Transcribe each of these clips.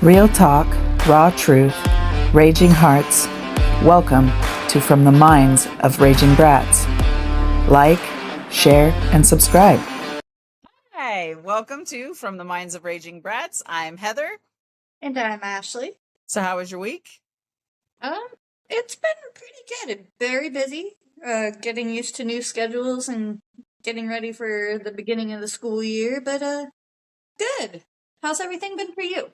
Real talk, raw truth, raging hearts. Welcome to From the Minds of Raging Brats. Like, share, and subscribe. Hi, welcome to From the Minds of Raging Brats. I'm Heather. And I'm Ashley. So how was your week? It's been pretty good. Very busy. Getting used to new schedules and getting ready for the beginning of the school year, but good. How's everything been for you?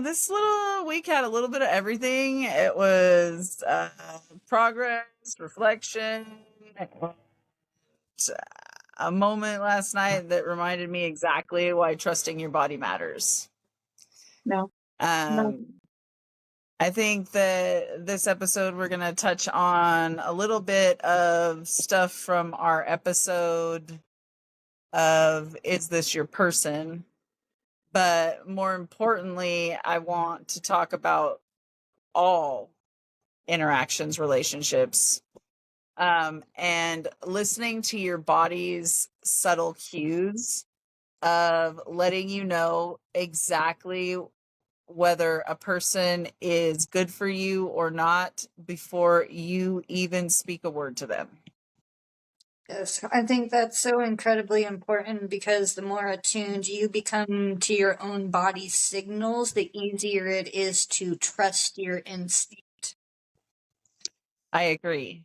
This little week had a little bit of everything. It was progress, reflection, a moment last night that reminded me exactly why trusting your body matters. No. I think that this episode we're going to touch on a little bit of stuff from our episode of Is This Your Person? But more importantly, I want to talk about all interactions, relationships, and listening to your body's subtle cues of letting you know exactly whether a person is good for you or not before you even speak a word to them. Yes, I think that's so incredibly important because the more attuned you become to your own body's signals, the easier it is to trust your instinct. I agree.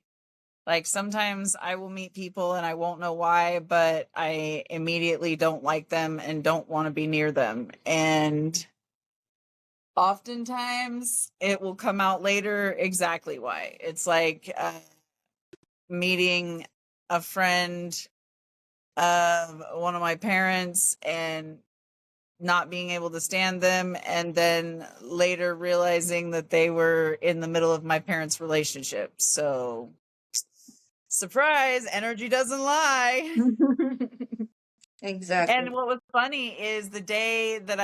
Like sometimes I will meet people and I won't know why, but I immediately don't like them and don't want to be near them. And oftentimes it will come out later exactly why. It's like meeting a friend of one of my parents and not being able to stand them, and then later realizing that they were in the middle of my parents' relationship. So surprise, energy doesn't lie. Exactly. And what was funny is the day that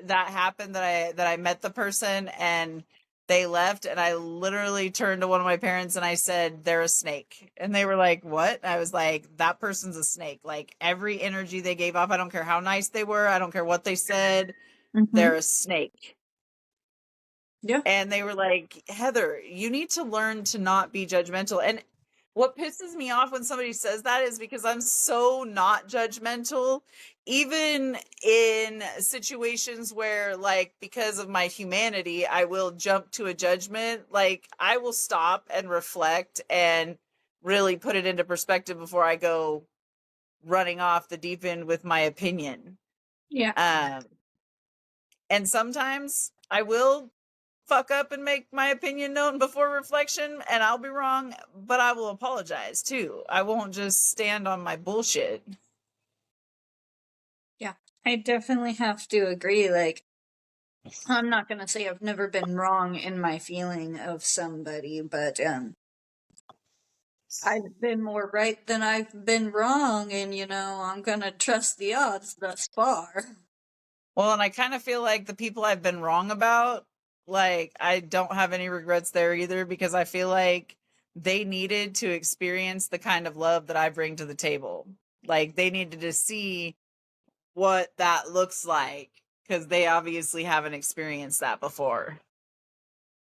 happened, that I met the person and they left, and I literally turned to one of my parents and I said, "They're a snake." And they were like, "What?" And I was like, "That person's a snake. Like every energy they gave off, I don't care how nice they were, I don't care what they said, they're a snake." Yeah. And they were like, "Heather, you need to learn to not be judgmental." And what pisses me off when somebody says that is because I'm so not judgmental, even in situations where, like, because of my humanity, I will jump to a judgment. Like, I will stop and reflect and really put it into perspective before I go running off the deep end with my opinion. Yeah. And sometimes I will fuck up and make my opinion known before reflection, and I'll be wrong, but I will apologize too. I won't just stand on my bullshit. Yeah, I definitely have to agree. Like, I'm not gonna say I've never been wrong in my feeling of somebody, but I've been more right than I've been wrong, and I'm gonna trust the odds thus far. Well, and I kind of feel like the people I've been wrong about, like, I don't have any regrets there either, because I feel like they needed to experience the kind of love that I bring to the table. Like, they needed to see what that looks like because they obviously haven't experienced that before.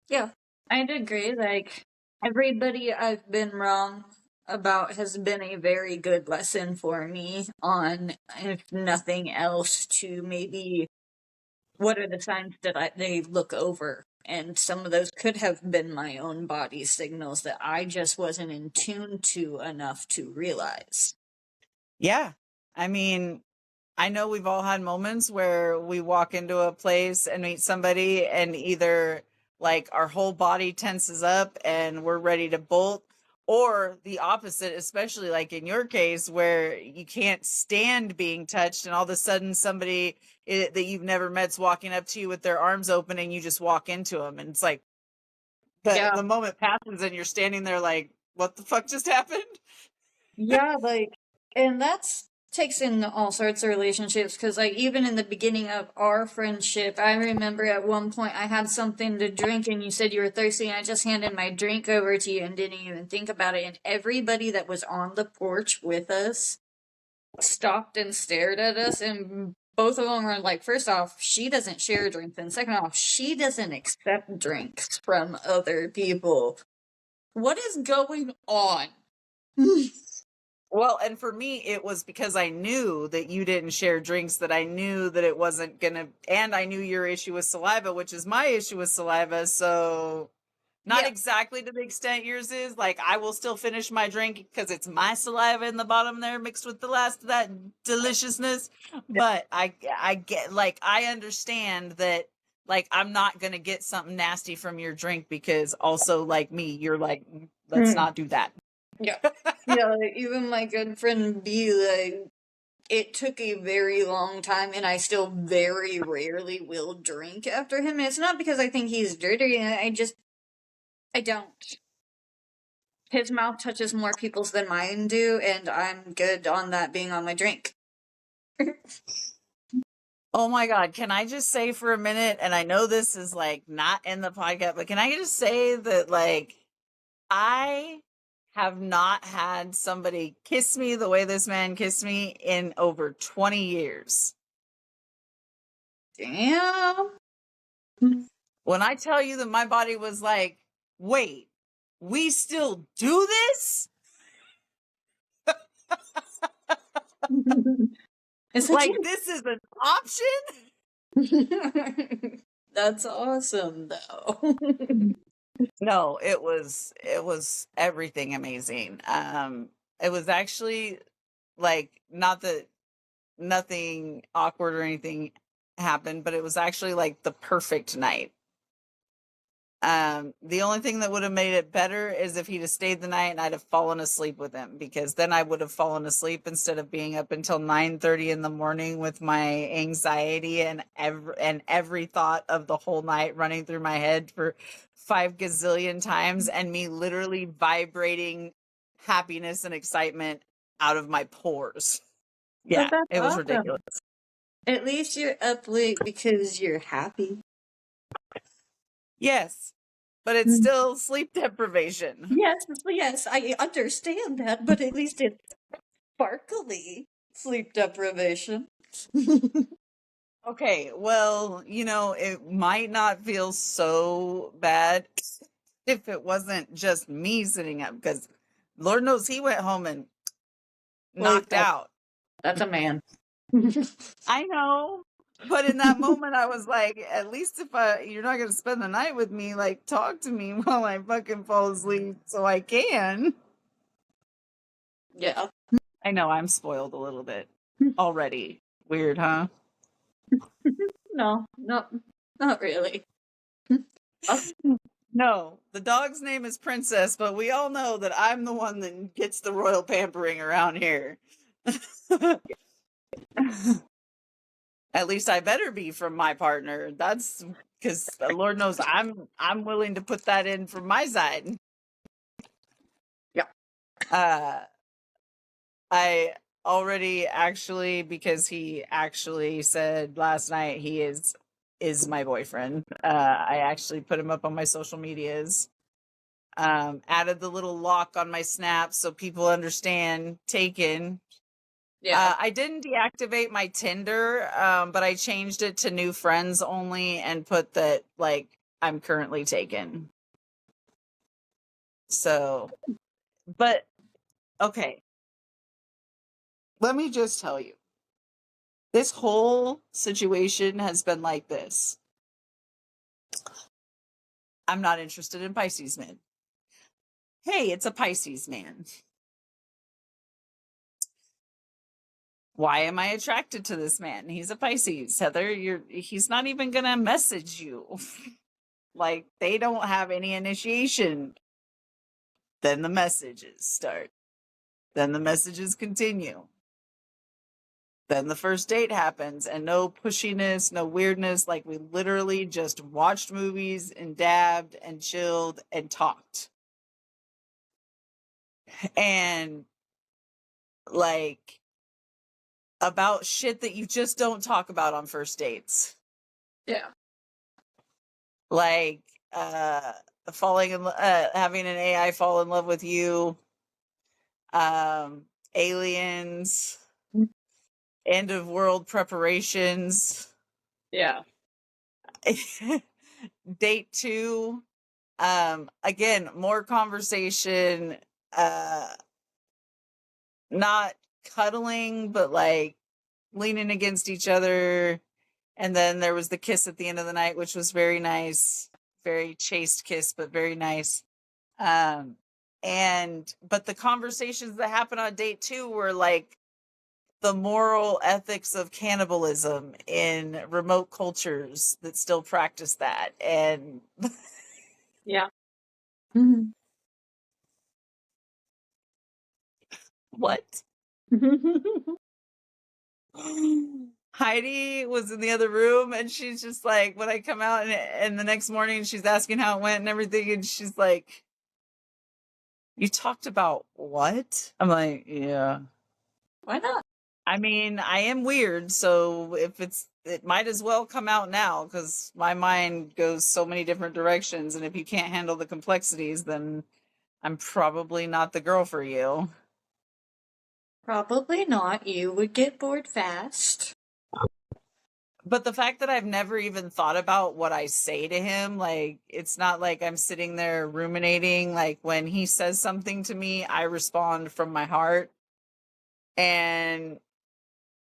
Yeah, I'd agree. Like, everybody I've been wrong about has been a very good lesson for me on, if nothing else, to maybe what are the signs that they look over. And some of those could have been my own body signals that I just wasn't in tune to enough to realize. Yeah. I mean, I know we've all had moments where we walk into a place and meet somebody and either like our whole body tenses up and we're ready to bolt, or the opposite, especially like in your case where you can't stand being touched and all of a sudden somebody that you've never met's walking up to you with their arms open and you just walk into them, and it's like the moment passes and you're standing there like, what the fuck just happened? Yeah, like, and that's takes in all sorts of relationships because, like, even in the beginning of our friendship, I remember at one point I had something to drink and you said you were thirsty, and I just handed my drink over to you and didn't even think about it. And everybody that was on the porch with us stopped and stared at us and both of them are like, first off, she doesn't share drinks, and second off, she doesn't accept drinks from other people. What is going on? Well, and for me, it was because I knew that you didn't share drinks, that I knew that it wasn't gonna, and I knew your issue with saliva, which is my issue with saliva. So, not Yeah. exactly to the extent yours is. Like, I will still finish my drink because it's my saliva in the bottom there mixed with the last of that deliciousness. But I get, like, I understand that, like, I'm not gonna get something nasty from your drink because also, like me, you're like, let's not do that. Yeah. Yeah, like, even my good friend B, like, it took a very long time, and I still very rarely will drink after him. And it's not because I think he's dirty, I don't. His mouth touches more people's than mine do, and I'm good on that being on my drink. Oh my God. Can I just say for a minute, and I know this is like not in the podcast, but can I just say that, like, I have not had somebody kiss me the way this man kissed me in over 20 years. Damn. When I tell you that my body was like, wait, we still do this? It's Like, this is an option? That's awesome, though. No, it was everything amazing. It was actually, like, not that nothing awkward or anything happened, but it was actually like the perfect night. The only thing that would have made it better is if he'd have stayed the night and I'd have fallen asleep with him, because then I would have fallen asleep instead of being up until 9:30 in the morning with my anxiety and every thought of the whole night running through my head for 5 gazillion times, and me literally vibrating happiness and excitement out of my pores. Yeah, But that's it was awesome. ridiculous. At least you're up late because you're happy. Yes, but it's still sleep deprivation. Yes, I understand that, but at least it's sparkly sleep deprivation. Okay, well, it might not feel so bad if it wasn't just me sitting up, because Lord knows he went home and knocked out. That's a man. I know, but in that moment, I was like, at least if you're not going to spend the night with me, like, talk to me while I fucking fall asleep so I can. Yeah. I know, I'm spoiled a little bit already. Weird, huh? No, not really. No, the dog's name is Princess, but we all know that I'm the one that gets the royal pampering around here. At least I better be from my partner. That's because Lord knows I'm willing to put that in from my side. Yeah. I already actually, because he actually said last night he is my boyfriend. I actually put him up on my social medias. Added the little lock on my snap so people understand taken. Yeah. I didn't deactivate my Tinder, but I changed it to new friends only and put that, like, I'm currently taken. So, but okay. Let me just tell you. This whole situation has been like this. I'm not interested in Pisces men. Hey, it's a Pisces man. Why am I attracted to this man? He's a Pisces. Heather, he's not even gonna message you. Like, they don't have any initiation. Then the messages start. Then the messages continue. Then the first date happens, and no pushiness, no weirdness. Like, we literally just watched movies and dabbed and chilled and talked. And, like, about shit that you just don't talk about on first dates. Yeah. Like, having an AI fall in love with you, aliens, end of world preparations. Yeah. Date 2, again, more conversation, not cuddling, but like leaning against each other. And then there was the kiss at the end of the night, which was very nice, very chaste kiss, but very nice. But the conversations that happened on date 2 were like the moral ethics of cannibalism in remote cultures that still practice that. And Yeah. Mm-hmm. what? Heidi was in the other room, and she's just like, when I come out and the next morning she's asking how it went and everything, and she's like, you talked about what? I'm like, yeah. Why not? I mean, I am weird, so if it might as well come out now, because my mind goes so many different directions, and if you can't handle the complexities, then I'm probably not the girl for you. Probably not. You would get bored fast. But the fact that I've never even thought about what I say to him, like, it's not like I'm sitting there ruminating. Like, when he says something to me, I respond from my heart. And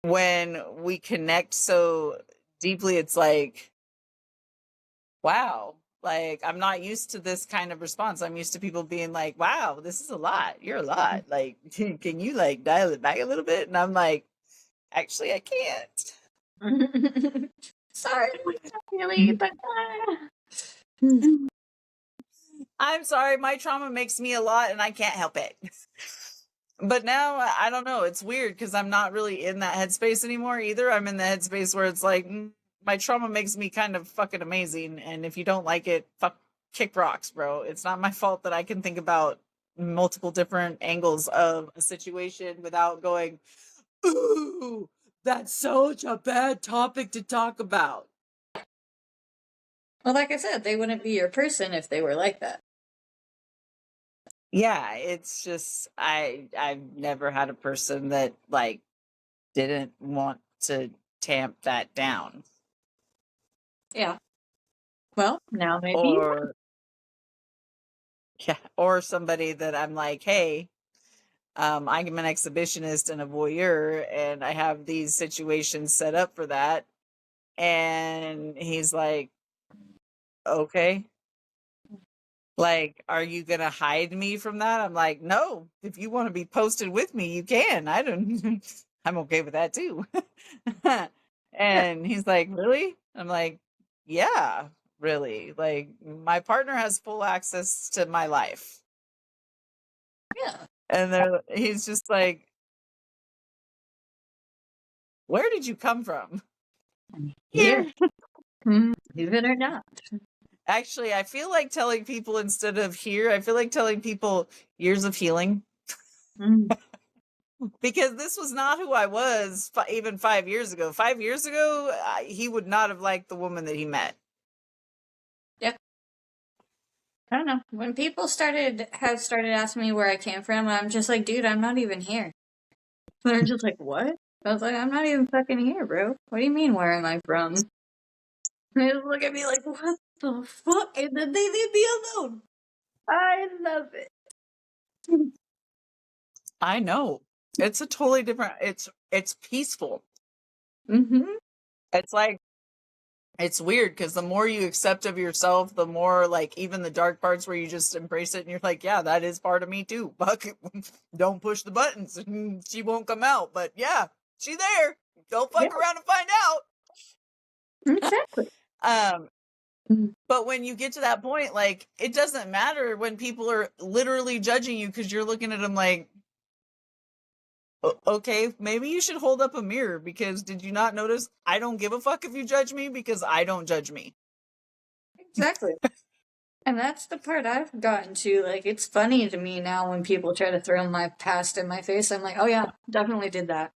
when we connect so deeply, it's like, wow, like, I'm not used to this kind of response. I'm used to people being like, wow, this is a lot. You're a lot. Like, can you like dial it back a little bit? And I'm like, actually, I can't. Sorry, not really, but I'm sorry, my trauma makes me a lot and I can't help it. But now I don't know, it's weird because I'm not really in that headspace anymore either. I'm in the headspace where it's like, my trauma makes me kind of fucking amazing, and if you don't like it, fuck, kick rocks, bro. It's not my fault that I can think about multiple different angles of a situation without going, ooh, that's such a bad topic to talk about. well, like I said, they wouldn't be your person if they were like that. Yeah, it's just I've never had a person that like didn't want to tamp that down. Yeah. Well, now maybe. Or yeah, or somebody that I'm like, hey, I'm an exhibitionist and a voyeur, and I have these situations set up for that. And he's like, okay. Like, are you going to hide me from that? I'm like, no, if you want to be posted with me, you can. I don't, I'm okay with that too. And he's like, really? I'm like, yeah, really. Like, my partner has full access to my life. Yeah. And he's just like, where did you come from? Here. Believe it or not. Actually, I feel like telling people instead of here, I feel like telling people years of healing. Because this was not who I was even 5 years ago. 5 years ago, he would not have liked the woman that he met. Yeah. I don't know. When people have started asking me where I came from, I'm just like, dude, I'm not even here. They're just like, what? I was like, I'm not even fucking here, bro. What do you mean, where am I from? And they just look at me like, what the fuck? And then they leave me alone. I love it. I know. It's a totally different, it's peaceful. Mm-hmm. It's like, it's weird because the more you accept of yourself, the more like even the dark parts where you just embrace it and you're like, yeah, that is part of me too. Fuck, don't push the buttons. She won't come out. But yeah, she's there. Don't fuck around and find out. Exactly. But when you get to that point, like, it doesn't matter when people are literally judging you because you're looking at them like, okay, maybe you should hold up a mirror because did you not notice I don't give a fuck if you judge me because I don't judge me. Exactly. And that's the part I've gotten to. Like, it's funny to me now when people try to throw my past in my face. I'm like, oh yeah, definitely did that.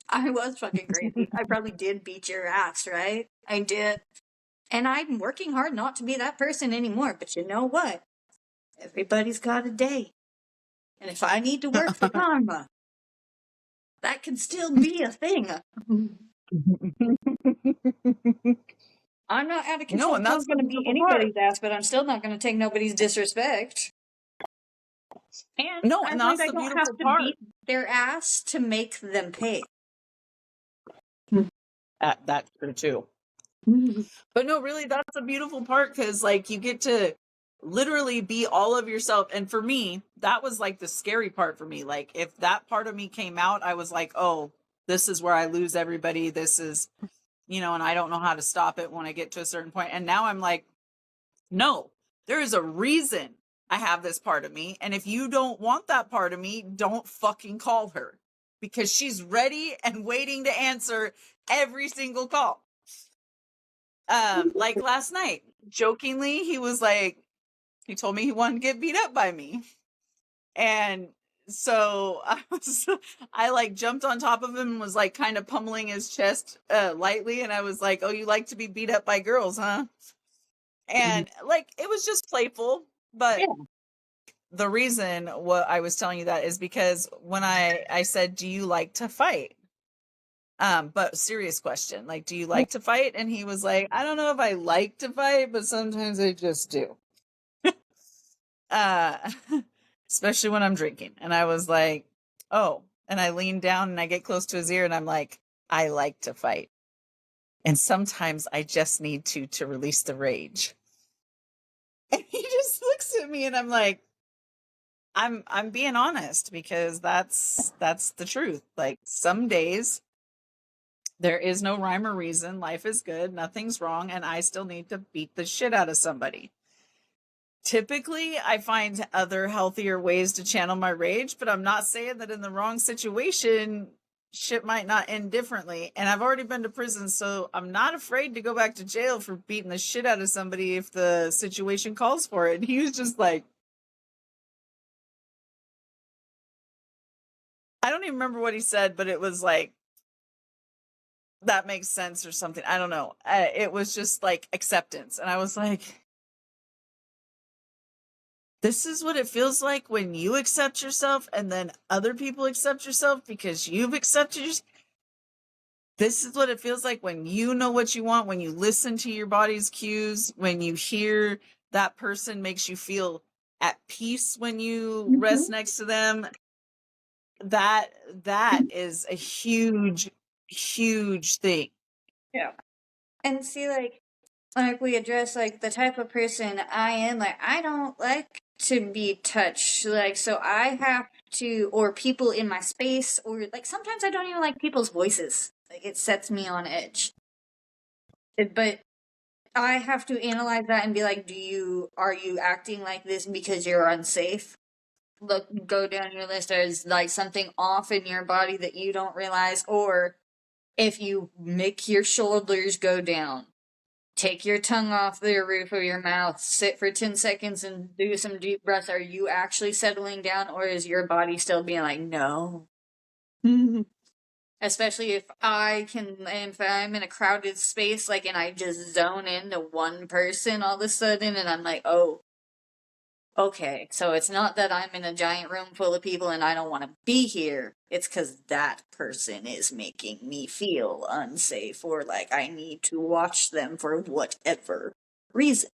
I was fucking crazy. I probably did beat your ass, right? I did. And I'm working hard not to be that person anymore. But you know what? Everybody's got a day. And if I need to work for karma, that can still be a thing. I'm not out of control. No, and that's I'm the going to beat beautiful part. anybody's ass, but I'm still not going to take nobody's disrespect. And No, I and like that's I the don't have beautiful to part. beat their ass to make them pay. That's true too. But no, really, that's the beautiful part, because like you get to literally be all of yourself. And for me, that was like the scary part for me. Like if that part of me came out, I was like, oh, this is where I lose everybody. This is, and I don't know how to stop it when I get to a certain point. And now I'm like, no, there is a reason I have this part of me. And if you don't want that part of me, don't fucking call her, because she's ready and waiting to answer every single call. Like last night, jokingly, he told me he wanted to get beat up by me. And so I like jumped on top of him and was like kind of pummeling his chest lightly. And I was like, oh, you like to be beat up by girls, huh? And like, it was just playful. But Yeah. the reason what I was telling you that is because when I said, do you like to fight? But serious question, like, do you like to fight? And he was like, I don't know if I like to fight, but sometimes I just do. Uh, especially when I'm drinking. And I was like, oh, and I lean down and I get close to his ear and I'm like, I like to fight. And sometimes I just need to release the rage. And he just looks at me and I'm like, I'm being honest, because that's the truth. Like some days there is no rhyme or reason. Life is good. Nothing's wrong. And I still need to beat the shit out of somebody. Typically, I find other healthier ways to channel my rage, but I'm not saying that in the wrong situation, shit might not end differently. And I've already been to prison, so I'm not afraid to go back to jail for beating the shit out of somebody if the situation calls for it. And he was just like, I don't even remember what he said, but it was like, that makes sense or something. I don't know. It was just like acceptance. And I was like, this is what it feels like when you accept yourself and then other people accept yourself because you've accepted yourself. This is what it feels like when you know what you want, when you listen to your body's cues, when you hear that person makes you feel at peace when you rest next to them. That is a huge, huge thing. Yeah. And see, like we address like the type of person I am, like I don't like to be touched, like so I have to, or people in my space, or like sometimes I don't even like people's voices, like it sets me on edge. But I have to analyze that and be like, are you acting like this because you're unsafe? Look, go down your list. There's like something off in your body that you don't realize, or if you make your shoulders go down, take your tongue off the roof of your mouth, sit for 10 seconds and do some deep breaths. Are you actually settling down, or is your body still being like, no? Especially if I'm in a crowded space, like, and I just zone into one person all of a sudden, and I'm like, oh, okay, so it's not that I'm in a giant room full of people and I don't want to be here. It's because that person is making me feel unsafe, or like I need to watch them for whatever reason.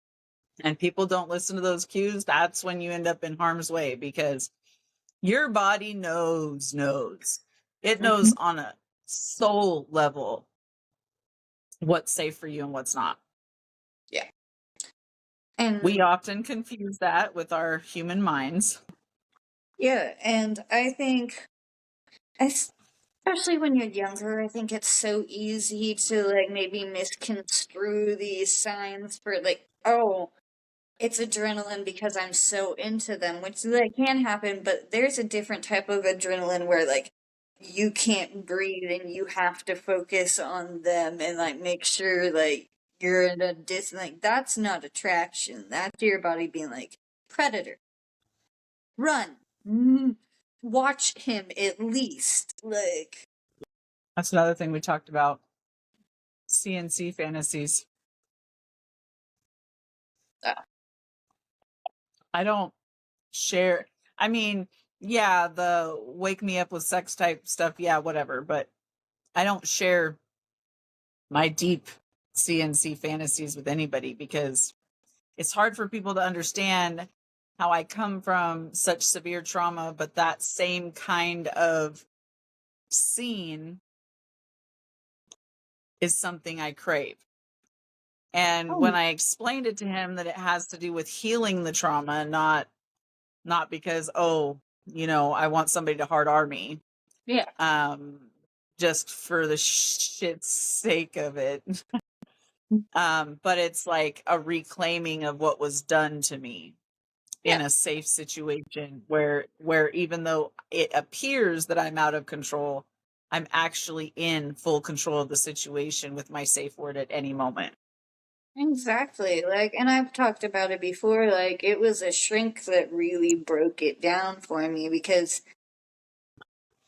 And people don't listen to those cues. That's when you end up in harm's way, because your body knows. It knows on a soul level what's safe for you and what's not. Yeah. And we often confuse that with our human minds. yeah, and I think, especially when you're younger, I think it's so easy to like maybe misconstrue these signs for like, oh, it's adrenaline because I'm so into them, which like can happen, but there's a different type of adrenaline where like you can't breathe and you have to focus on them and like make sure like you're in a distance. Like that's not attraction. That's your body being like, predator, run, watch him at least. Like That's another thing we talked about. CNC fantasies. I don't share. I mean, yeah, the wake me up with sex type stuff, yeah, whatever. But I don't share my deep CNC fantasies with anybody because it's hard for people to understand how I come from such severe trauma, but that same kind of scene is something I crave. And when Oh, I explained it to him that it has to do with healing the trauma, not because, oh, I want somebody to hard R me, yeah. just for the shit's sake of it. But it's like a reclaiming of what was done to me in Yeah. a safe situation where even though it appears that I'm out of control, I'm actually in full control of the situation with my safe word at any moment. Exactly. Like, and I've talked about it before, like, it was a shrink that really broke it down for me because,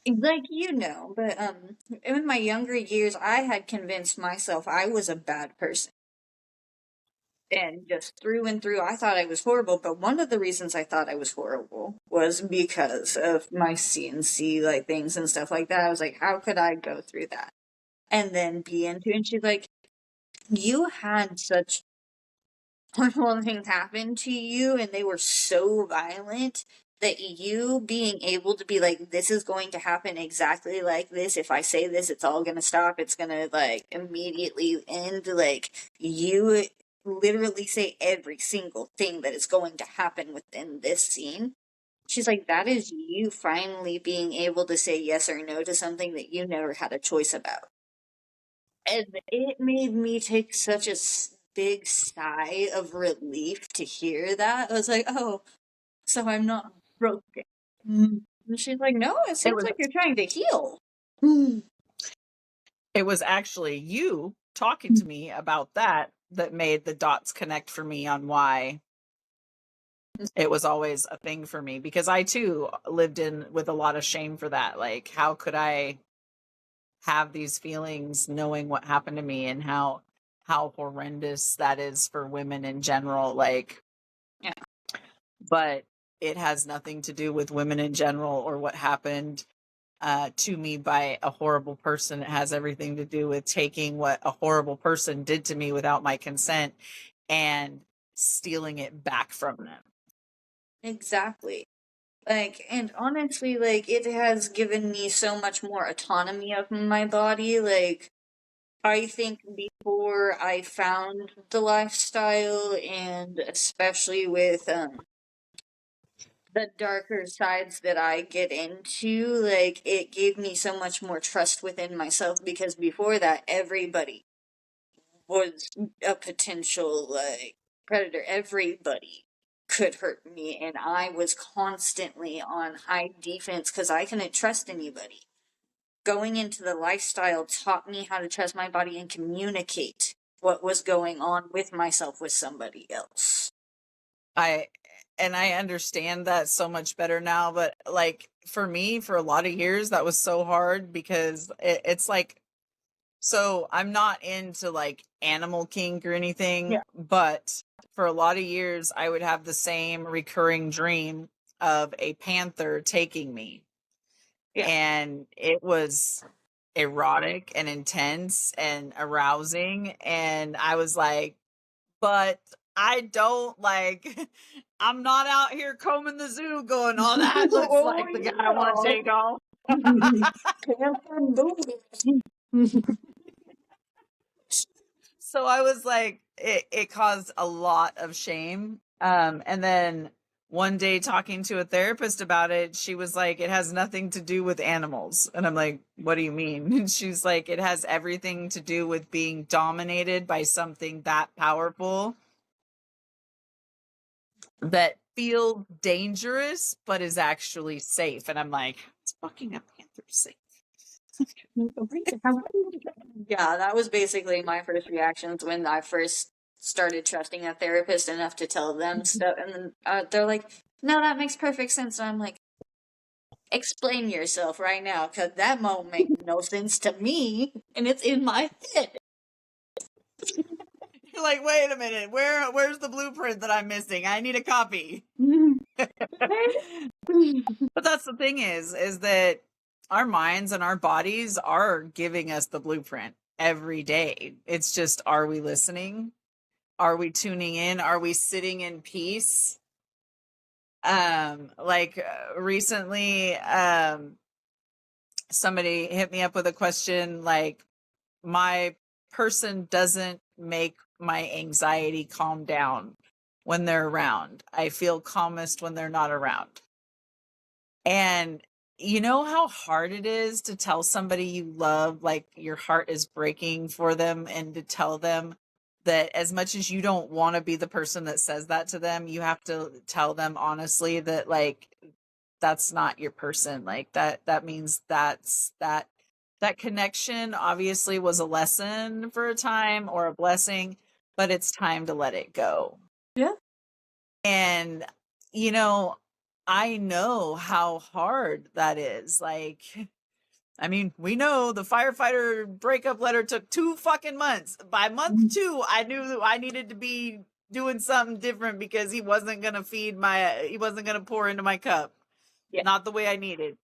like, but, in my younger years, I had convinced myself I was a bad person. And just through and through, I thought I was horrible. But one of the reasons I thought I was horrible was because of my CNC, like, things and stuff like that. I was like, how could I go through that? And then be into it. And she's like, you had such horrible things happen to you and they were so violent that you being able to be like, this is going to happen exactly like this. If I say this, it's all gonna stop. It's gonna like immediately end. Like, you literally say every single thing that is going to happen within this scene. She's like, that is you finally being able to say yes or no to something that you never had a choice about. And it made me take such a big sigh of relief to hear that. I was like, oh, so I'm not broken. And she's like, no, it It seems was like you're trying to heal. Mm. it was actually you talking to me about that made the dots connect for me on why it was always a thing for me, because I too lived in with a lot of shame for that. Like, how could I have these feelings knowing what happened to me and how horrendous that is for women in general, like, Yeah. but it has nothing to do with women in general or what happened to me by a horrible person. It has everything to do with taking what a horrible person did to me without my consent and stealing it back from them. Exactly. Like, and honestly, like, it has given me so much more autonomy of my body. Like, I think before I found the lifestyle, and especially with the darker sides that I get into, like, it gave me so much more trust within myself because before that, everybody was a potential, like, predator. Everybody could hurt me, and I was constantly on high defense because I couldn't trust anybody. Going into the lifestyle taught me how to trust my body and communicate what was going on with myself with somebody else. I I understand that so much better now, but like for me, for a lot of years, that was so hard because it's like, so I'm not into like animal kink or anything, Yeah. but for a lot of years, I would have the same recurring dream of a panther taking me, Yeah. and it was erotic and intense and arousing, and I was like, but I don't like I'm not out here combing the zoo going, oh, that looks Oh, like the guy I want to take off. Panther booty. So I was like, it caused a lot of shame. And then one day talking to a therapist about it, she was like, it has nothing to do with animals. And I'm like, what do you mean? And she's like, it has everything to do with being dominated by something that powerful that feels dangerous but is actually safe. And I'm like, it's fucking a panther safe. Yeah, that was basically my first reactions when I first started trusting a therapist enough to tell them stuff, and then they're like, "No, that makes perfect sense." And I'm like, "Explain yourself right now, because that won't make no sense to me, and it's in my head." You're like, wait a minute, where's the blueprint that I'm missing? I need a copy. But that's the thing is that our minds and our bodies are giving us the blueprint every day. It's just, are we listening? Are we tuning in? Are we sitting in peace? Recently, somebody hit me up with a question like, my person doesn't make my anxiety calm down when they're around. I feel calmest when they're not around. And you know how hard it is to tell somebody you love, like your heart is breaking for them, and to tell them that as much as you don't want to be the person that says that to them, you have to tell them honestly that like that's not your person. Like that means that connection obviously was a lesson for a time or a blessing, but it's time to let it go. Yeah. And you know, I know how hard that is. Like, I mean, we know the firefighter breakup letter took 2 fucking months. By month 2, I knew I needed to be doing something different because he wasn't going to he wasn't going to pour into my cup. Yeah. Not the way I needed.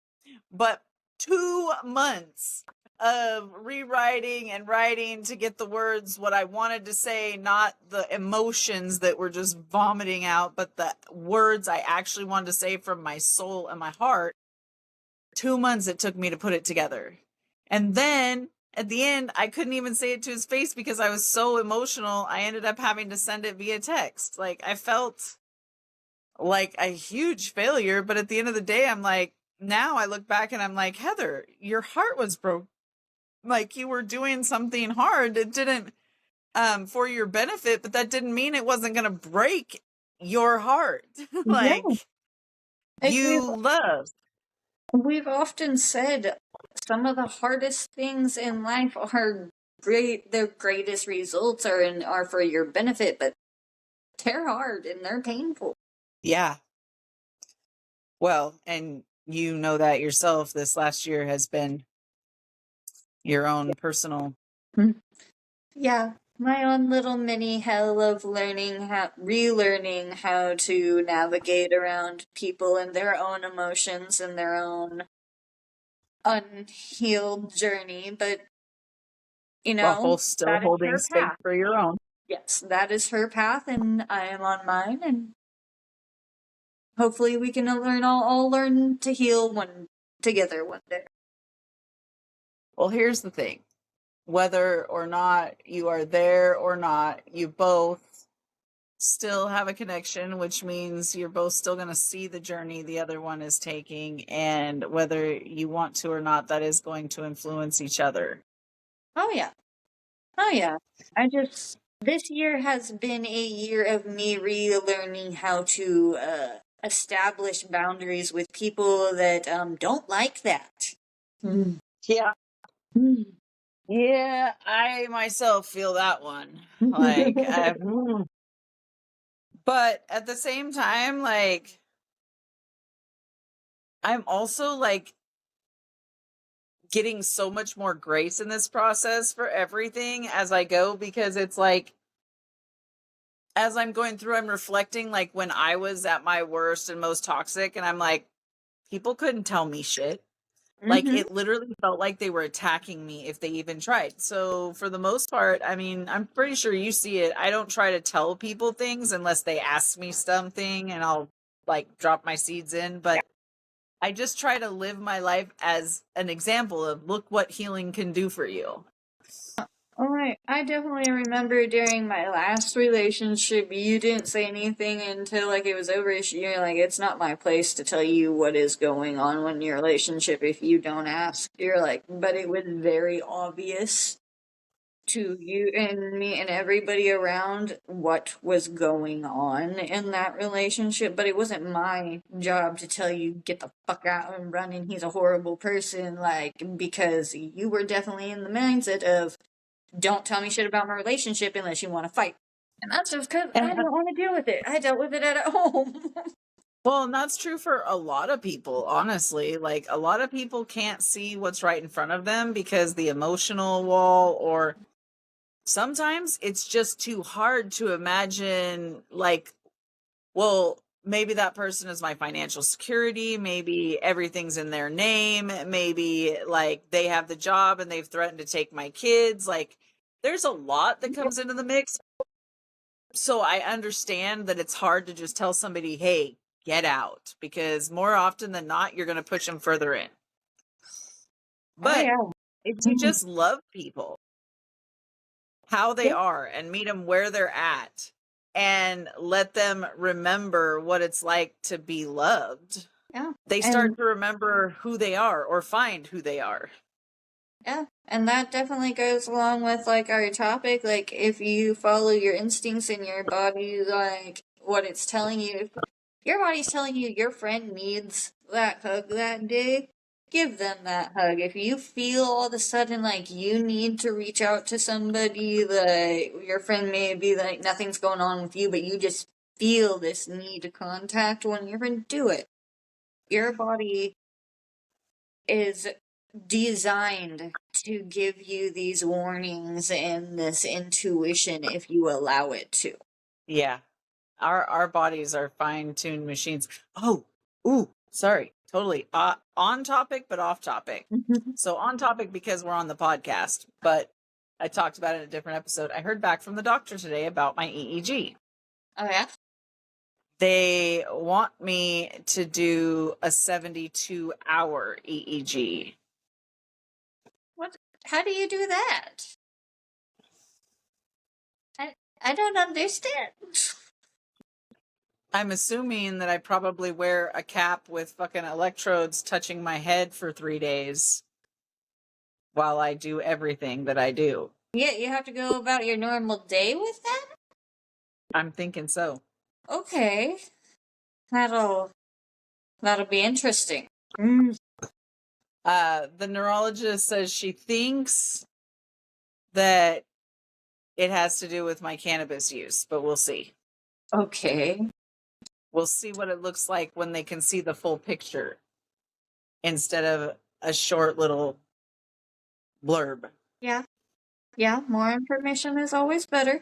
But 2 months of rewriting and writing to get the words what I wanted to say, not the emotions that were just vomiting out, but the words I actually wanted to say from my soul and my heart. 2 months it took me to put it together. And then at the end, I couldn't even say it to his face because I was so emotional. I ended up having to send it via text. Like, I felt like a huge failure, but at the end of the day, I'm like, now I look back and I'm like, Heather, your heart was broke. Like, you were doing something hard. It didn't for your benefit, but that didn't mean it wasn't going to break your heart. Like, you love. We've often said some of the hardest things in life are great. Their greatest results are for your benefit, but they're hard and they're painful. Yeah. Well, and you know that yourself. This last year has been your own personal. Yeah, my own little mini hell of relearning how to navigate around people and their own emotions and their own unhealed journey. But Still that is holding her space path. for your own. Yes, that is her path, and I am on mine, and hopefully we can all learn to heal together one day. Well, here's the thing. Whether or not you are there or not, you both still have a connection, which means you're both still going to see the journey the other one is taking. And whether you want to or not, that is going to influence each other. Oh, yeah. Oh, yeah. This year has been a year of me relearning how to establish boundaries with people that don't like that. Yeah. Yeah, I myself feel that one. Like, but at the same time, like, I'm also like getting so much more grace in this process for everything as I go, because it's like, as I'm going through, I'm reflecting like when I was at my worst and most toxic, and I'm like, people couldn't tell me shit. Like, it literally felt like they were attacking me if they even tried. So for the most part, I mean, I'm pretty sure you see it. I don't try to tell people things unless they ask me something, and I'll like drop my seeds in. But I just try to live my life as an example of, look what healing can do for you. All right, I definitely remember during my last relationship, you didn't say anything until like it was over. You're like, it's not my place to tell you what is going on in your relationship if you don't ask. You're like, but it was very obvious to you and me and everybody around what was going on in that relationship, but it wasn't my job to tell you get the fuck out and run and he's a horrible person, like, because you were definitely in the mindset of don't tell me shit about my relationship unless you want to fight. And that's just because I don't want to deal with it. I dealt with it at home. Well, and that's true for a lot of people, honestly. Like, a lot of people can't see what's right in front of them because the emotional wall, or sometimes it's just too hard to imagine, like, well, maybe that person is my financial security. Maybe everything's in their name. Maybe like they have the job and they've threatened to take my kids. Like there's a lot that comes into the mix. So I understand that it's hard to just tell somebody, hey, get out, because more often than not, you're going to push them further in. But if you just love people, how they are, and meet them where they're at, and let them remember what it's like to be loved, they start to remember who they are or find who they are. Yeah, and that definitely goes along with like our topic. Like, if you follow your instincts and your body, like what it's telling you, if your body's telling you your friend needs that hug that day, give them that hug. If you feel all of a sudden like you need to reach out to somebody, like your friend may be like nothing's going on with you, but you just feel this need to contact one of your friends, do it. Your body is designed to give you these warnings and this intuition if you allow it to. Yeah. Our bodies are fine-tuned machines. Oh, ooh, sorry. Totally on topic, but off topic. So on topic because we're on the podcast, but I talked about it in a different episode. I heard back from the doctor today about my EEG. Oh, yeah? They want me to do a 72-hour EEG. What? How do you do that? I don't understand. I'm assuming that I probably wear a cap with fucking electrodes touching my head for 3 days while I do everything that I do. Yeah, you have to go about your normal day with that? I'm thinking so. Okay. That'll be interesting. The neurologist says she thinks that it has to do with my cannabis use, but we'll see. Okay. We'll see what it looks like when they can see the full picture instead of a short little blurb. Yeah. Yeah, more information is always better.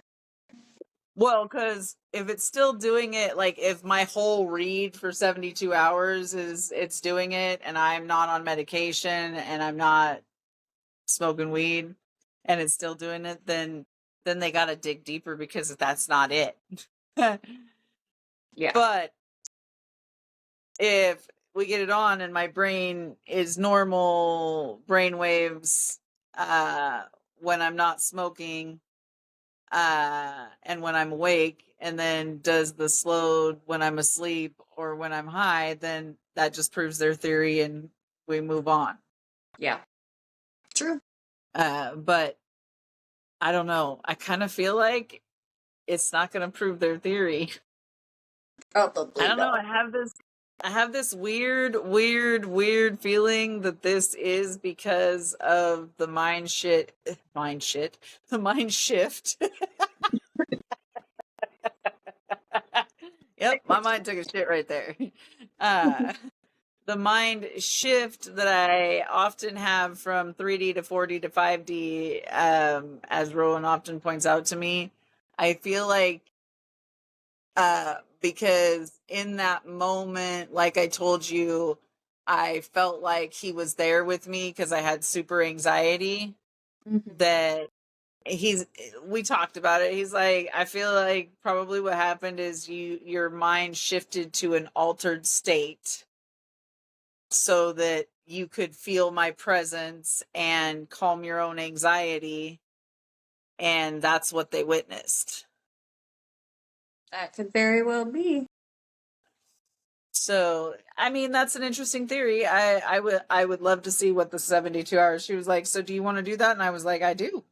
Well, because if it's still doing it, like if my whole read for 72 hours is it's doing it and I'm not on medication and I'm not smoking weed and it's still doing it, then they got to dig deeper because that's not it. Yeah. But if we get it on and my brain is normal brain waves when I'm not smoking and when I'm awake, and then does the slowed when I'm asleep or when I'm high, then that just proves their theory and we move on. Yeah. True. But I don't know. I kind of feel like it's not going to prove their theory. Probably I don't know. not. I have this weird feeling that this is because of the mind shift. Yep, my mind took a shit right there. The mind shift that I often have from 3D to 4D to 5D, as Rowan often points out to me, I feel like because in that moment, like I told you, I felt like he was there with me because I had super anxiety. That we talked about it. He's like, I feel like probably what happened is your mind shifted to an altered state so that you could feel my presence and calm your own anxiety. And that's what they witnessed. That could very well be. So, I mean, that's an interesting theory. I would love to see what the 72 hours. She was like, so do you want to do that? And I was like, I do.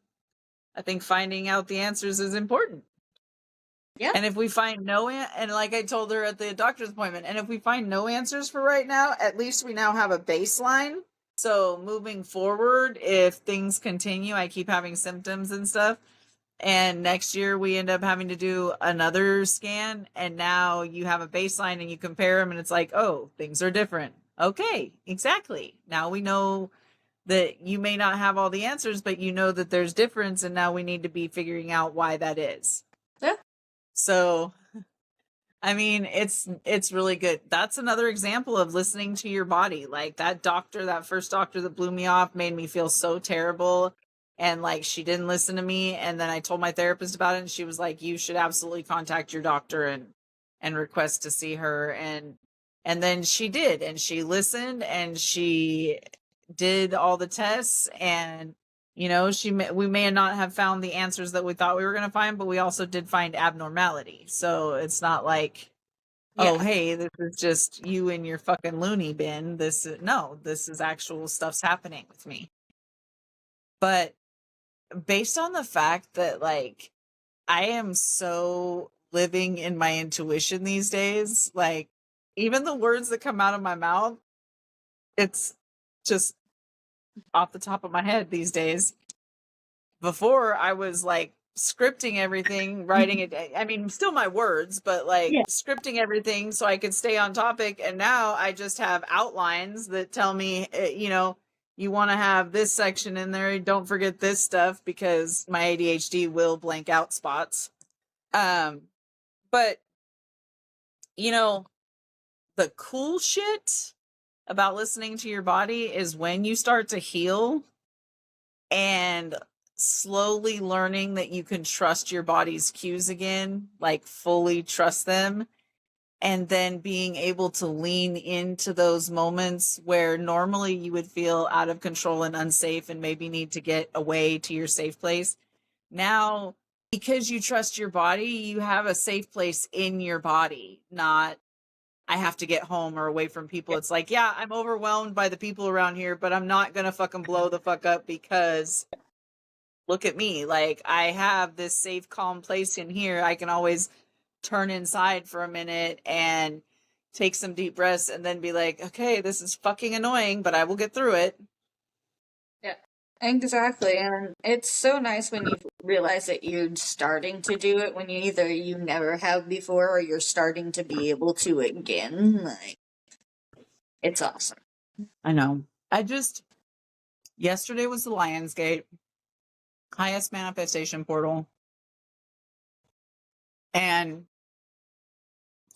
I think finding out the answers is important. Yeah. And if we find and like I told her at the doctor's appointment, and if we find no answers for right now, at least we now have a baseline. So moving forward, if things continue, I keep having symptoms and stuff, and next year we end up having to do another scan, and now you have a baseline and you compare them and it's like, oh, things are different. Okay, exactly. Now we know that you may not have all the answers, but you know that there's difference, and now we need to be figuring out why that is. Yeah. So I mean, it's really good. That's another example of listening to your body. Like that doctor, that first doctor that blew me off made me feel so terrible. And like she didn't listen to me. And then I told my therapist about it and she was like, you should absolutely contact your doctor and request to see her. And then she did, and she listened and she did all the tests, and we may not have found the answers that we thought we were going to find, but we also did find abnormality. So it's not like, oh, Yeah. hey, this is just you in your fucking loony bin. This is actual stuff's happening with me. But based on the fact that like I am so living in my intuition these days, like even the words that come out of my mouth, it's just off the top of my head these days. Before I was like scripting everything, writing it. I mean, still my words, but like Yeah. scripting everything so I could stay on topic. And now I just have outlines that tell me, you want to have this section in there. Don't forget this stuff because my ADHD will blank out spots. But the cool shit about listening to your body is when you start to heal and slowly learning that you can trust your body's cues again, like fully trust them, and then being able to lean into those moments where normally you would feel out of control and unsafe and maybe need to get away to your safe place. Now, because you trust your body, you have a safe place in your body, not I have to get home or away from people. It's like, yeah, I'm overwhelmed by the people around here, but I'm not going to fucking blow the fuck up because look at me. Like I have this safe, calm place in here. I can always turn inside for a minute and take some deep breaths and then be like, okay, this is fucking annoying, but I will get through it. Yeah, exactly. And it's so nice when you realize that you're starting to do it when you never have before or you're starting to be able to again. Like, it's awesome. I know. Yesterday was the Lionsgate highest manifestation portal. And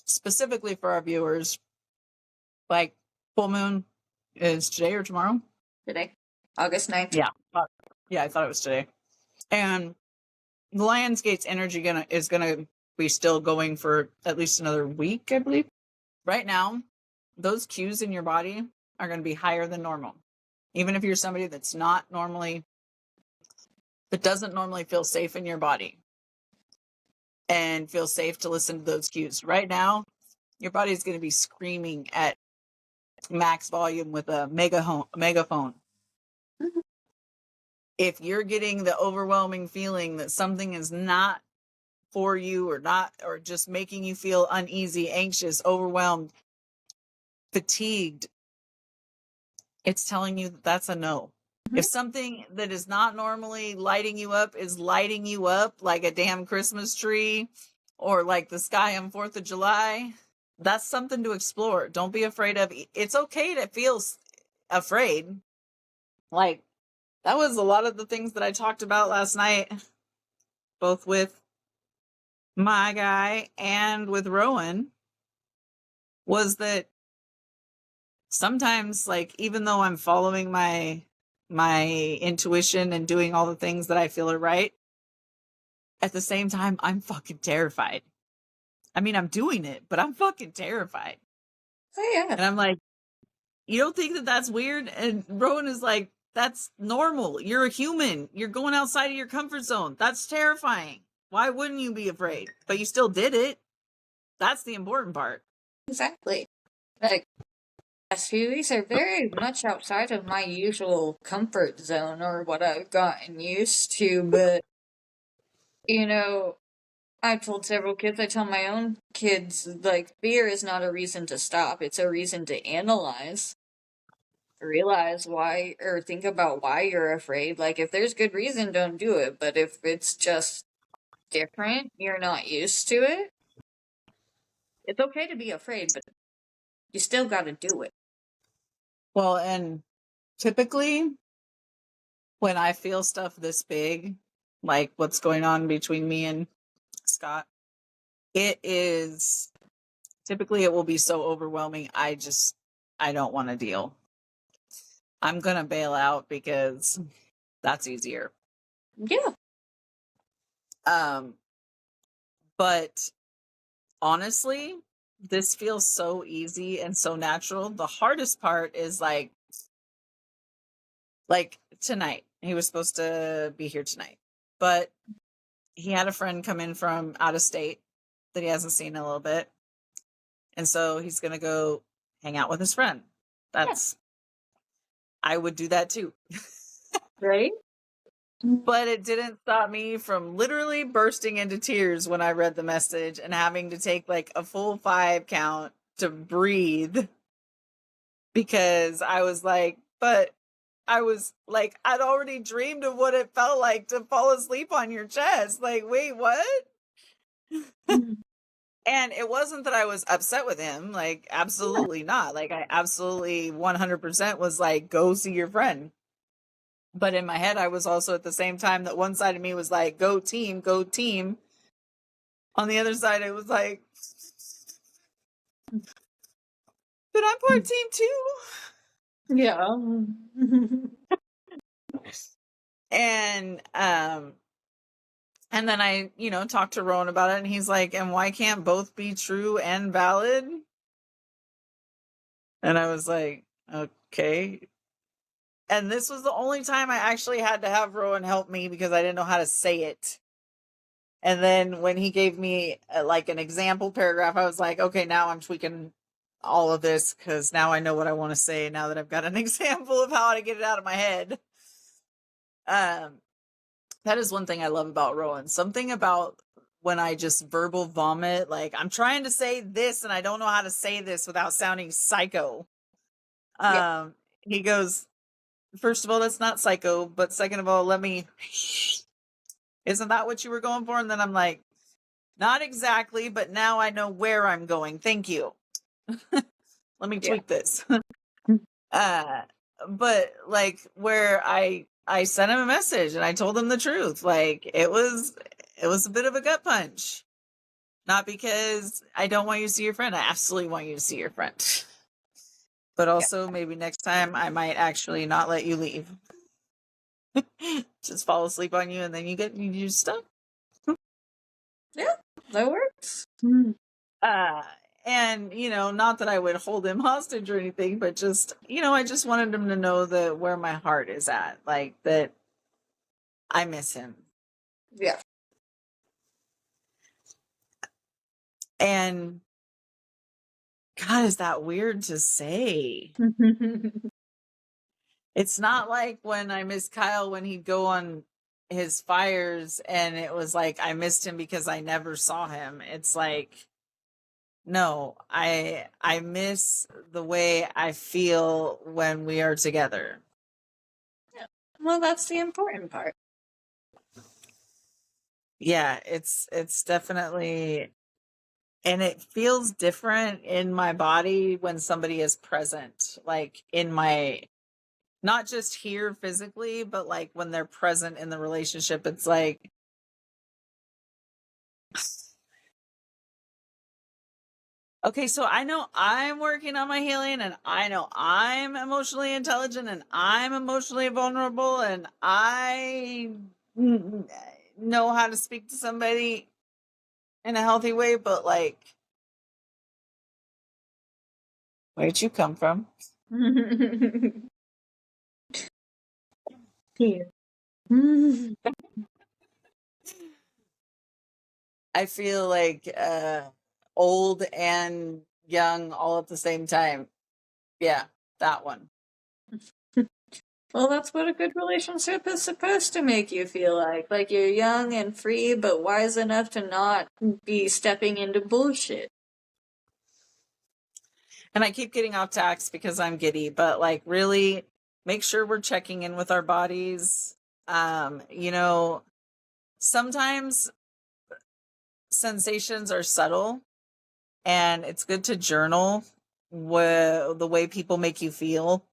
specifically for our viewers, like full moon is today or tomorrow? Today, August 9th. Yeah. Yeah, I thought it was today. And the Lionsgate's energy is gonna be still going for at least another week, I believe. Right now, those cues in your body are going to be higher than normal. Even if you're somebody that doesn't normally feel safe in your body and feel safe to listen to those cues. Right now, your body is going to be screaming at max volume with a megaphone. Mhm. If you're getting the overwhelming feeling that something is not for you or just making you feel uneasy, anxious, overwhelmed, fatigued, it's telling you that that's a no. Mhm. If something that is not normally lighting you up is lighting you up like a damn Christmas tree or like the sky on 4th of July, that's something to explore. Don't be afraid of it. It's okay to feel afraid. Like that was a lot of the things that I talked about last night, both with my guy and with Rowan, was that sometimes like even though I'm following my intuition and doing all the things that I feel are right, at the same time I'm fucking terrified. I mean, I'm doing it, but I'm fucking terrified. Oh, yeah. And I'm like, you don't think that that's weird? And Rowan is like, that's normal. You're a human. You're going outside of your comfort zone. That's terrifying. Why wouldn't you be afraid? But you still did it. That's the important part. Exactly. Like, last few weeks are very much outside of my usual comfort zone or what I've gotten used to, but, I've told several kids, I tell my own kids, like, fear is not a reason to stop, it's a reason to analyze. Realize why, or think about why you're afraid. Like, if there's good reason, don't do it, but if it's just different, you're not used to it, it's okay to be afraid, but you still gotta do it. Well, and typically when I feel stuff this big, like what's going on between me and Scott, it is typically it will be so overwhelming. I don't want to deal. I'm going to bail out because that's easier. Yeah. But honestly, this feels so easy and so natural. The hardest part is like tonight. He was supposed to be here tonight, but he had a friend come in from out of state that he hasn't seen in a little bit. And so he's going to go hang out with his friend. I would do that too. Right? But it didn't stop me from literally bursting into tears when I read the message and having to take like a full 5 count to breathe, because I was like, but I was like, I'd already dreamed of what it felt like to fall asleep on your chest. Like, wait, what? And it wasn't that I was upset with him. Like, absolutely not. Like, I absolutely 100% was like, go see your friend. But in my head, I was also at the same time that one side of me was like, go team, go team. On the other side, it was like, but I'm part team too. Yeah. And then I, talked to Rowan about it, and he's like, and why can't both be true and valid? And I was like, okay. And this was the only time I actually had to have Rowan help me because I didn't know how to say it. And then when he gave me like an example paragraph, I was like, okay, now I'm tweaking all of this because now I know what I want to say now that I've got an example of how to get it out of my head. That is one thing I love about Rowan. Something about when I just verbal vomit, like I'm trying to say this and I don't know how to say this without sounding psycho. Yeah. He goes, first of all, that's not psycho, but second of all, isn't that what you were going for? And then I'm like, not exactly, but now I know where I'm going. Thank you. Let me tweak this. But like where I sent him a message and I told him the truth. Like it was a bit of a gut punch. Not because I don't want you to see your friend. I absolutely want you to see your friend. But also maybe next time I might actually not let you leave. Just fall asleep on you and then you do stuff. Yeah, that works. And not that I would hold him hostage or anything, but just I just wanted him to know that where my heart is at, like that I miss him. Yeah. And God, is that weird to say? It's not like when I missed Kyle when he'd go on his fires and it was like I missed him because I never saw him. It's like, no, I miss the way I feel when we are together. Yeah. Well, that's the important part. Yeah, it's definitely, and it feels different in my body when somebody is present, like in my, not just here physically, but like when they're present in the relationship, it's like, okay, so I know I'm working on my healing and I know I'm emotionally intelligent and I'm emotionally vulnerable and I know how to speak to somebody in a healthy way, but like, where'd you come from? Here. I feel like old and young all at the same time. Yeah, that one. Well, that's what a good relationship is supposed to make you feel like. Like you're young and free, but wise enough to not be stepping into bullshit. And I keep getting off tax because I'm giddy, but like really make sure we're checking in with our bodies. Sometimes sensations are subtle and it's good to journal the way people make you feel.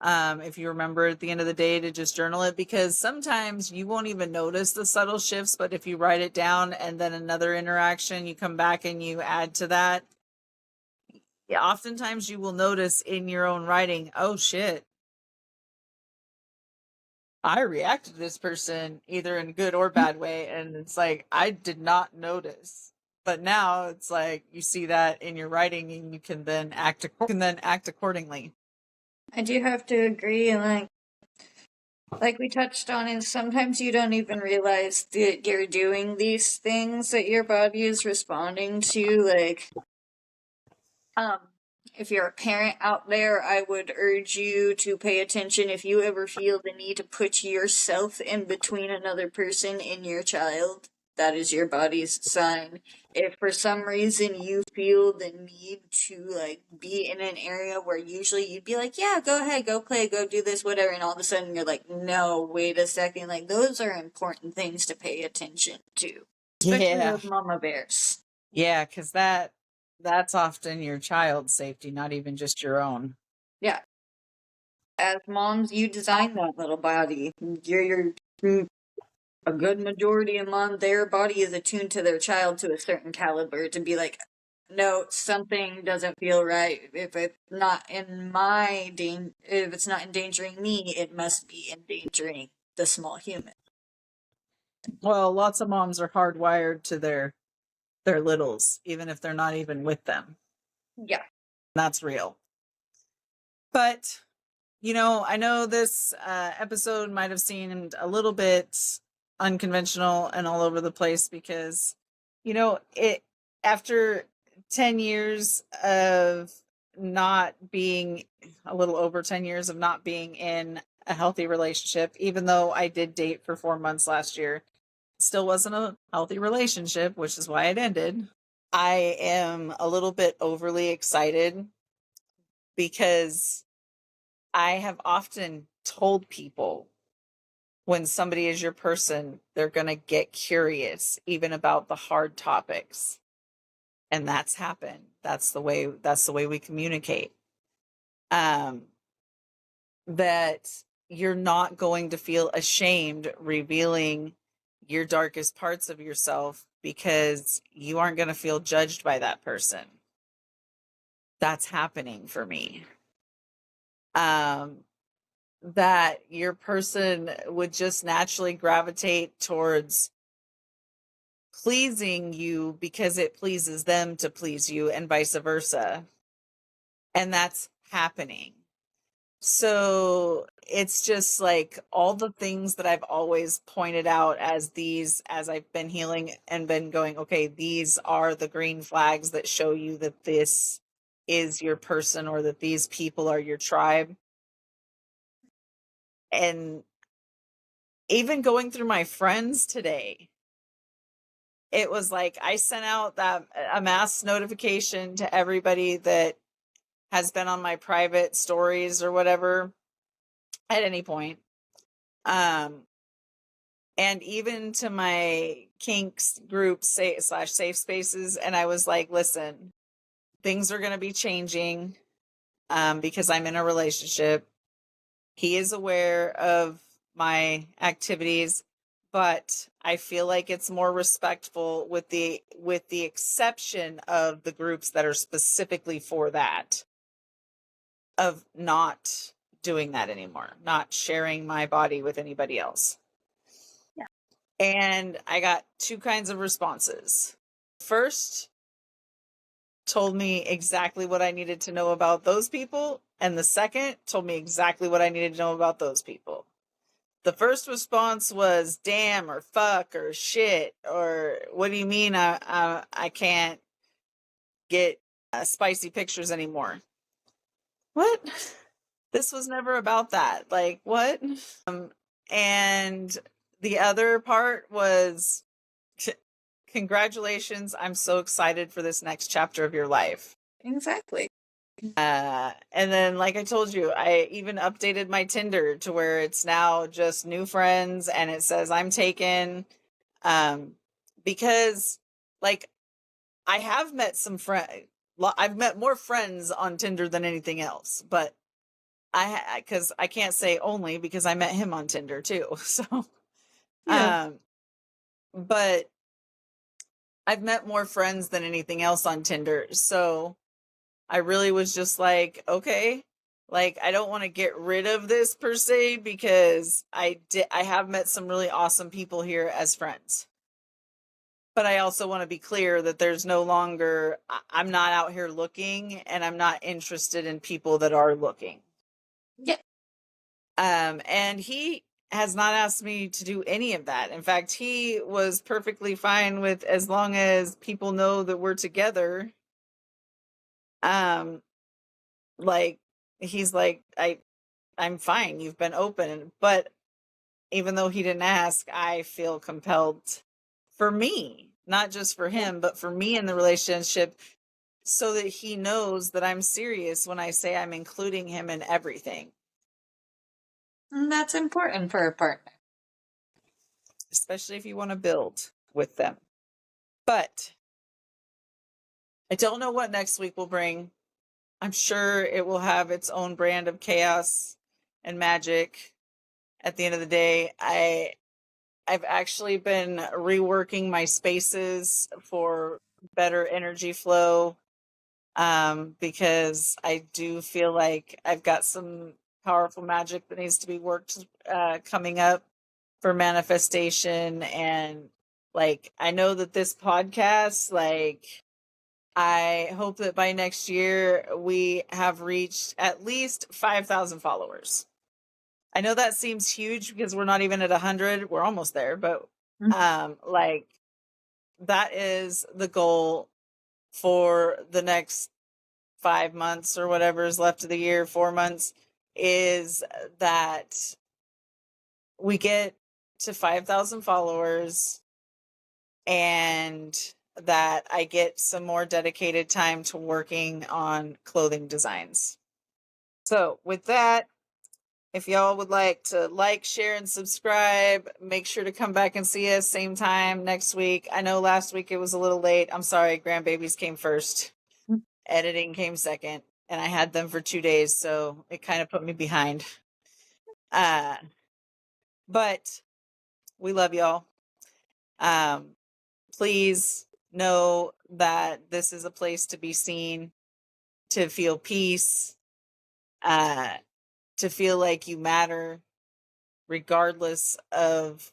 If you remember at the end of the day to just journal it, because sometimes you won't even notice the subtle shifts, but if you write it down and then another interaction, you come back and you add to that, Yeah, oftentimes you will notice in your own writing, oh shit, I reacted to this person either in a good or bad way, and it's like I did not notice. But now it's like you see that in your writing, and you can then act accordingly. I do have to agree, and like we touched on, is sometimes you don't even realize that you're doing these things that your body is responding to. Like, um, if you're a parent out there, I would urge you to pay attention if you ever feel the need to put yourself in between another person and your child. That is your body's sign. If for some reason you feel the need to like be in an area where usually you'd be like, yeah, go ahead, go play, go do this, whatever, and all of a sudden you're like, no, wait a second, like those are important things to pay attention to. Especially Yeah, those mama bears. yeah, because that's often your child's safety, not even just your own. Yeah. As moms, you design that little body. You're a good majority of moms, their body is attuned to their child to a certain caliber to be like, no, something doesn't feel right. If it's not if it's not endangering me, it must be endangering the small human. Well, lots of moms are hardwired to their littles, even if they're not even with them. Yeah. That's real. But I know this episode might have seemed a little bit unconventional and all over the place because, it after 10 years of not being a little over 10 years of not being in a healthy relationship, even though I did date for 4 months last year, still wasn't a healthy relationship, which is why it ended. I am a little bit overly excited because I have often told people when somebody is your person, they're going to get curious even about the hard topics. And that's happened. That's the way we communicate. That you're not going to feel ashamed revealing your darkest parts of yourself because you aren't going to feel judged by that person. That's happening for me. That your person would just naturally gravitate towards pleasing you because it pleases them to please you and vice versa. And that's happening. So it's just like all the things that I've always pointed out as I've been healing and been going, okay, these are the green flags that show you that this is your person or that these people are your tribe. And even going through my friends today, it was like I sent out a mass notification to everybody that has been on my private stories or whatever at any point. And even to my kinks groups slash safe spaces. And I was like, listen, things are going to be changing because I'm in a relationship. He is aware of my activities, but I feel like it's more respectful with the exception of the groups that are specifically for that, of not doing that anymore, not sharing my body with anybody else. Yeah. And I got two kinds of responses. First, told me exactly what I needed to know about those people, and the second told me exactly what I needed to know about those people. The first response was damn or fuck or shit or what do you mean I can't get spicy pictures anymore? What? This was never about that. Like, what? And the other part was congratulations. I'm so excited for this next chapter of your life. Exactly. And then, like I told you, I even updated my Tinder to where it's now just new friends and it says I'm taken. Because like I have met some I've met more friends on Tinder than anything else, but because I can't say only because I met him on Tinder too. So, Yeah. But I've met more friends than anything else on Tinder. So I really was just like, okay, like I don't want to get rid of this per se, because I have met some really awesome people here as friends. But I also want to be clear that there's no longer, I'm not out here looking, and I'm not interested in people that are looking. Yeah. And he has not asked me to do any of that. In fact, he was perfectly fine with, as long as people know that we're together. Like, he's like, I'm fine. You've been open. But even though he didn't ask, I feel compelled, for me, not just for him, but for me in the relationship, so that he knows that I'm serious when I say I'm including him in everything. And that's important for a partner. Especially if you want to build with them. But I don't know what next week will bring. I'm sure it will have its own brand of chaos and magic. At the end of the day, I've actually been reworking my spaces for better energy flow, because I do feel like I've got some powerful magic that needs to be worked coming up for manifestation. And like, I know that this podcast, like, I hope that by next year we have reached at least 5,000 followers. I know that seems huge because we're not even at 100. We're almost there, but like, that is the goal for the next 5 months or whatever is left of the year, 4 months, is that we get to 5,000 followers, and that I get some more dedicated time to working on clothing designs. So with that, if y'all would like to like, share, and subscribe, make sure to come back and see us same time next week. I know last week it was a little late. I'm sorry, grandbabies came first. Editing came second, and I had them for 2 days, so it kind of put me behind. But we love y'all. Please know that this is a place to be seen, to feel peace, to feel like you matter, regardless of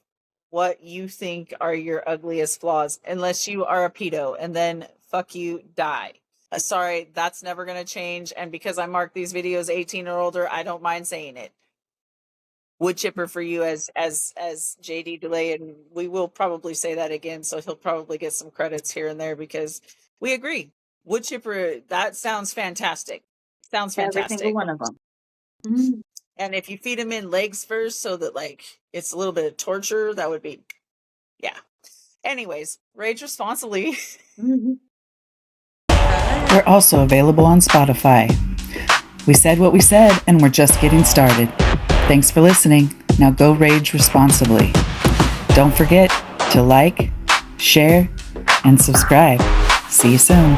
what you think are your ugliest flaws, unless you are a pedo, and then fuck you, die. Sorry, that's never going to change. And because I mark these videos 18 or older, I don't mind saying it. Wood chipper for you, as JD Delay, and we will probably say that again, so he'll probably get some credits here and there, because we agree. Wood chipper, that sounds fantastic. Sounds fantastic. Every single one of them. Mm-hmm. And if you feed him in legs first, so that like it's a little bit of torture, that would be, yeah. Anyways, rage responsibly. Mm-hmm. We're also available on Spotify. We said what we said, and we're just getting started. Thanks for listening. Now go rage responsibly. Don't forget to like, share, and subscribe. See you soon.